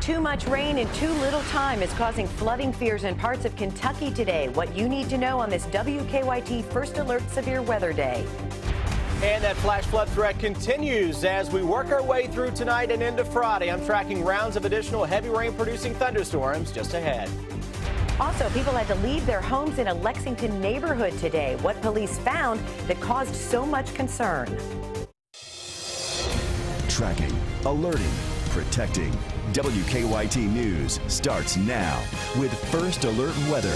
Too much rain in too little time is causing flooding fears in parts of Kentucky today. What you need to know on this WKYT First Alert Severe Weather Day. And that flash flood threat continues as we work our way through tonight and into Friday. I'm tracking rounds of additional heavy rain producing thunderstorms just ahead. Also, people had to leave their homes in a Lexington neighborhood today. What police found that caused so much concern. Tracking, alerting, protecting. WKYT News starts now with First Alert Weather.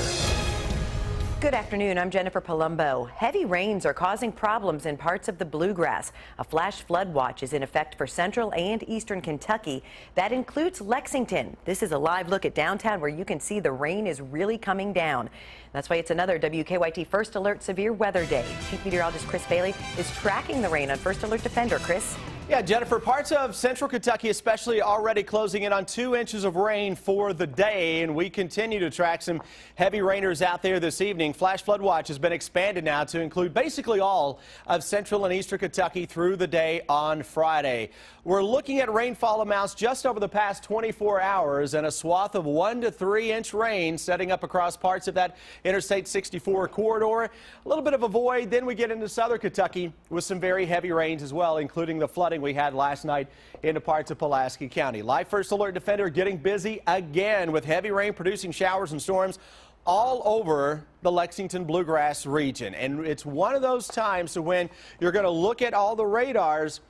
Good afternoon. I'm Jennifer Palumbo. Heavy rains are causing problems in parts of the bluegrass. A flash flood watch is in effect for central and eastern Kentucky. That includes Lexington. This is a live look at downtown where you can see the rain is really coming down. That's why it's another WKYT First Alert Severe Weather Day. Chief Meteorologist Chris Bailey is tracking the rain on First Alert Defender. Chris? Yeah, Jennifer, parts of central Kentucky especially already closing in on 2 inches of rain for the day, and we continue to track some heavy rainers out there this evening. Flash flood watch has been expanded now to include basically all of central and eastern Kentucky through the day on Friday. We're looking at rainfall amounts just over the past 24 hours and a swath of 1 to 3 inch rain setting up across parts of that Interstate 64 corridor. A little bit of a void. Then we get into southern Kentucky with some very heavy rains as well, including the flooding we had last night into parts of Pulaski County. Live First Alert Defender getting busy again with heavy rain producing showers and storms all over the Lexington bluegrass region. And it's one of those times when you're going to look at all the radars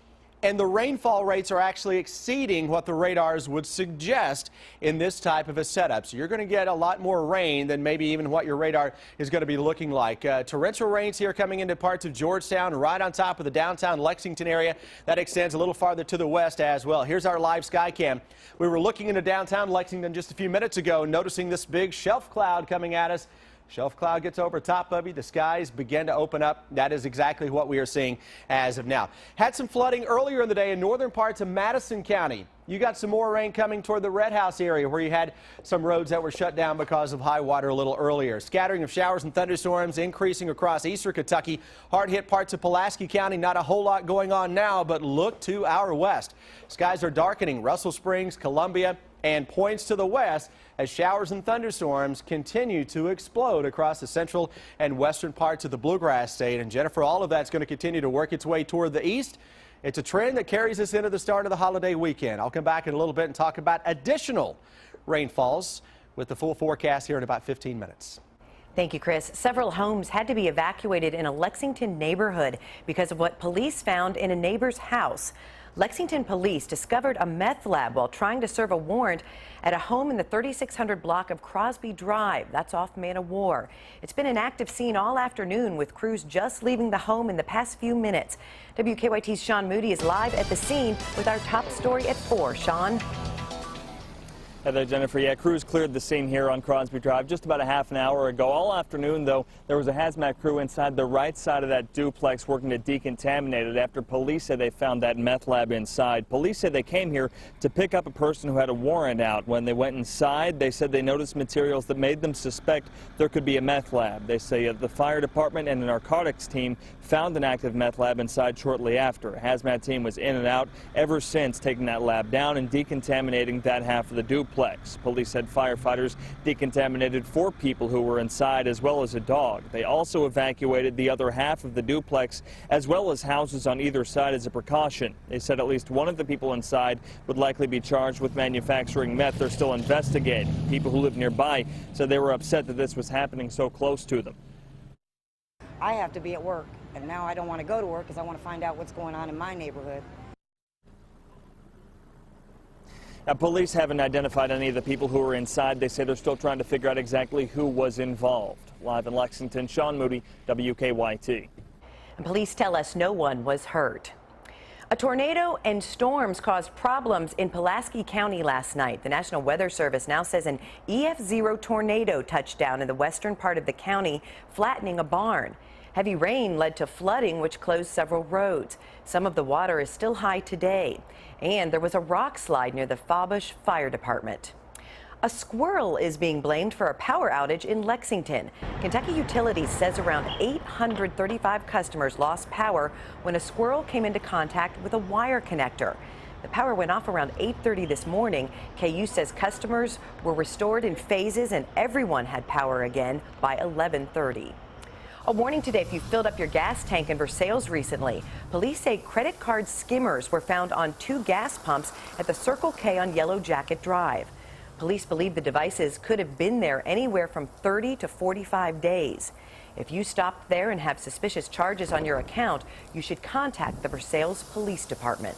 and the rainfall rates are actually exceeding what the radars would suggest in this type of a setup. So you're going to get a lot more rain than maybe even what your radar is going to be looking like. Torrential rains here coming into parts of Georgetown, right on top of the downtown Lexington area. That extends a little farther to the west as well. Here's our live sky cam. We were looking into downtown Lexington just a few minutes ago, noticing this big shelf cloud coming at us. Shelf cloud gets over top of you. The skies begin to open up. That is exactly what we are seeing as of now. Had some flooding earlier in the day in northern parts of Madison County. You got some more rain coming toward the Red House area where you had some roads that were shut down because of high water a little earlier. Scattering of showers and thunderstorms increasing across eastern Kentucky. Hard hit parts of Pulaski County. Not a whole lot going on now, but look to our west. Skies are darkening. Russell Springs, Columbia, and points to the west as showers and thunderstorms continue to explode across the central and western parts of the bluegrass state. And Jennifer, all of that's going to continue to work its way toward the east. It's a trend that carries us into the start of the holiday weekend. I'll come back in a little bit and talk about additional rainfalls with the full forecast here in about 15 minutes. Thank you, Chris. Several homes had to be evacuated in a Lexington neighborhood because of what police found in a neighbor's house. Lexington police discovered a meth lab while trying to serve a warrant at a home in the 3600 block of Crosby Drive. That's off Man of War. It's been an active scene all afternoon with crews just leaving the home in the past few minutes. WKYT's Sean Moody is live at the scene with our top story at 4. Sean? Hi there, Jennifer. Yeah, crews cleared the scene here on Crosby Drive just about a half an hour ago. All afternoon, though, there was a hazmat crew inside the right side of that duplex working to decontaminate it after police said they found that meth lab inside. Police said they came here to pick up a person who had a warrant out. When they went inside, they said they noticed materials that made them suspect there could be a meth lab. They say the fire department and a narcotics team found an active meth lab inside shortly after. A hazmat team was in and out ever since, taking that lab down and decontaminating that half of the duplex. Police said firefighters decontaminated 4 people who were inside as well as a dog. They also evacuated the other half of the duplex as well as houses on either side as a precaution. They said at least one of the people inside would likely be charged with manufacturing meth. They're still investigating. People who live nearby said they were upset that this was happening so close to them. I have to be at work, and now I don't want to go to work because I want to find out what's going on in my neighborhood. Now, police haven't identified any of the people who were inside. They say they're still trying to figure out exactly who was involved. Live in Lexington, Sean Moody, WKYT. And police tell us no one was hurt. A tornado and storms caused problems in Pulaski County last night. The National Weather Service now says an EF0 tornado touched down in the western part of the county, flattening a barn. Heavy rain led to flooding, which closed several roads. Some of the water is still high today. And there was a rock slide near the Fabush Fire Department. A squirrel is being blamed for a power outage in Lexington. Kentucky Utilities says around 835 customers lost power when a squirrel came into contact with a wire connector. The power went off around 8:30 this morning. KU says customers were restored in phases and everyone had power again by 11:30. A warning today if you filled up your gas tank in Versailles recently. Police say credit card skimmers were found on 2 gas pumps at the Circle K on Yellow Jacket Drive. Police believe the devices could have been there anywhere from 30 to 45 days. If you stopped there and have suspicious charges on your account, you should contact the Versailles Police Department.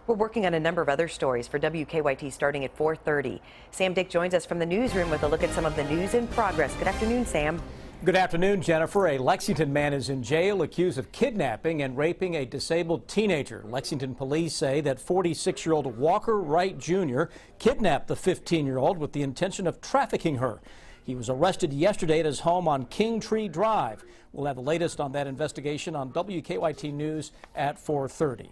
We're working on a number of other stories for WKYT starting at 4:30. Sam Dick joins us from the newsroom with a look at some of the news in progress. Good afternoon, Sam. Good afternoon, Jennifer. A Lexington man is in jail accused of kidnapping and raping a disabled teenager. Lexington police say that 46-year-old Walker Wright Jr. kidnapped the 15-year-old with the intention of trafficking her. He was arrested yesterday at his home on Kingtree Drive. We'll have the latest on that investigation on WKYT News at 4:30.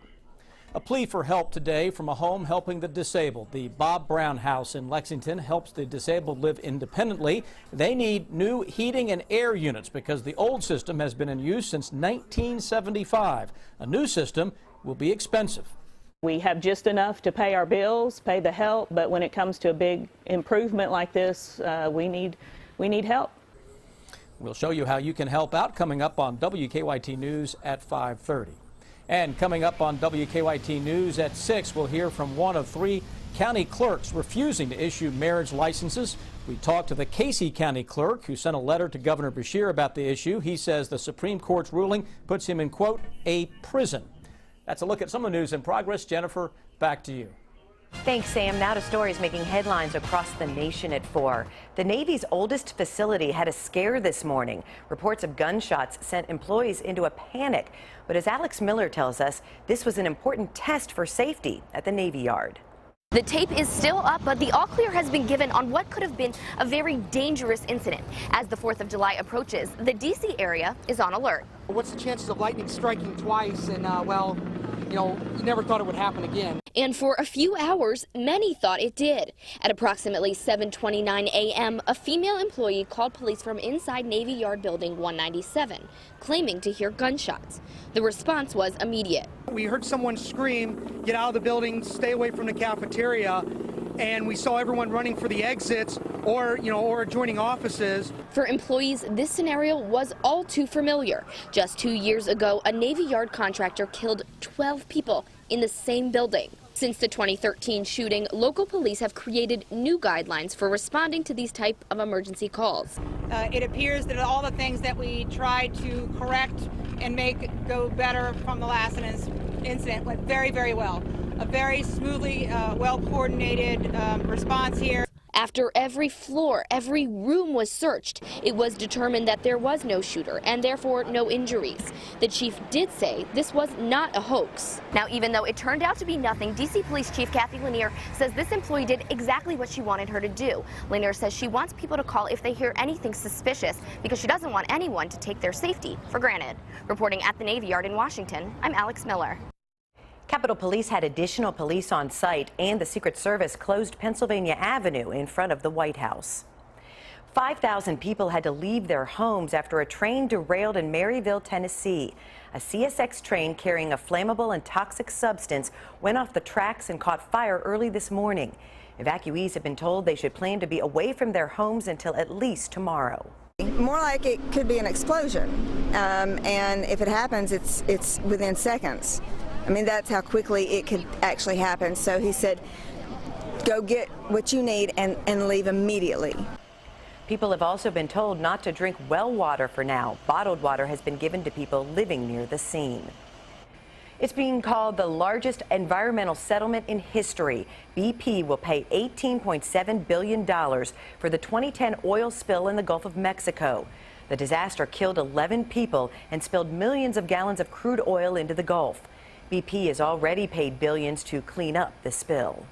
A plea for help today from a home helping the disabled. The Bob Brown House in Lexington helps the disabled live independently. They need new heating and air units because the old system has been in use since 1975. A new system will be expensive. We have just enough to pay our bills, pay the help, but when it comes to a big improvement like this, we need help. We'll show you how you can help out coming up on WKYT News at 5:30. And coming up on WKYT News at 6, we'll hear from one of 3 county clerks refusing to issue marriage licenses. We talked to the Casey County clerk who sent a letter to Governor Beshear about the issue. He says the Supreme Court's ruling puts him in, quote, a prison. That's a look at some of the news in progress. Jennifer, back to you. Thanks, Sam. Now to stories making headlines across the nation at 4. The Navy's oldest facility had a scare this morning. Reports of gunshots sent employees into a panic. But as Alex Miller tells us, this was an important test for safety at the Navy Yard. The tape is still up, but the all clear has been given on what could have been a very dangerous incident. As the 4th of July approaches, the D.C. area is on alert. What's the chances of lightning striking twice? And, well, you never thought it would happen again. And for a few hours, many thought it did. At approximately 7:29 a.m., a female employee called police from inside Navy Yard Building 197, claiming to hear gunshots. The response was immediate. We heard someone scream, get out of the building, stay away from the cafeteria, and we saw everyone running for the exits or adjoining offices. For employees, this scenario was all too familiar. Just 2 years ago, a Navy Yard contractor killed 12 people in the same building. Since the 2013 shooting, local police have created new guidelines for responding to these type of emergency calls. It appears that all the things that we tried to correct and make go better from the last incident went very, very well. A very smoothly, well-coordinated response here. After every floor, every room was searched, it was determined that there was no shooter and therefore no injuries. The chief did say this was not a hoax. Now, even though it turned out to be nothing, D.C. Police Chief Kathy Lanier says this employee did exactly what she wanted her to do. Lanier says she wants people to call if they hear anything suspicious because she doesn't want anyone to take their safety for granted. Reporting at the Navy Yard in Washington, I'm Alex Miller. Capitol Police had additional police on site, and the Secret Service closed Pennsylvania Avenue in front of the White House. 5,000 people had to leave their homes after a train derailed in Maryville, Tennessee. A CSX train carrying a flammable and toxic substance went off the tracks and caught fire early this morning. Evacuees have been told they should plan to be away from their homes until at least tomorrow. More like it could be an explosion, and if it happens, it's within seconds. I mean, that's how quickly it could actually happen. So he said, go get what you need and leave immediately. People have also been told not to drink well water for now. Bottled water has been given to people living near the scene. It's being called the largest environmental settlement in history. BP will pay $18.7 billion for the 2010 oil spill in the Gulf of Mexico. The disaster killed 11 people and spilled millions of gallons of crude oil into the Gulf. BP has already paid billions to clean up the spill.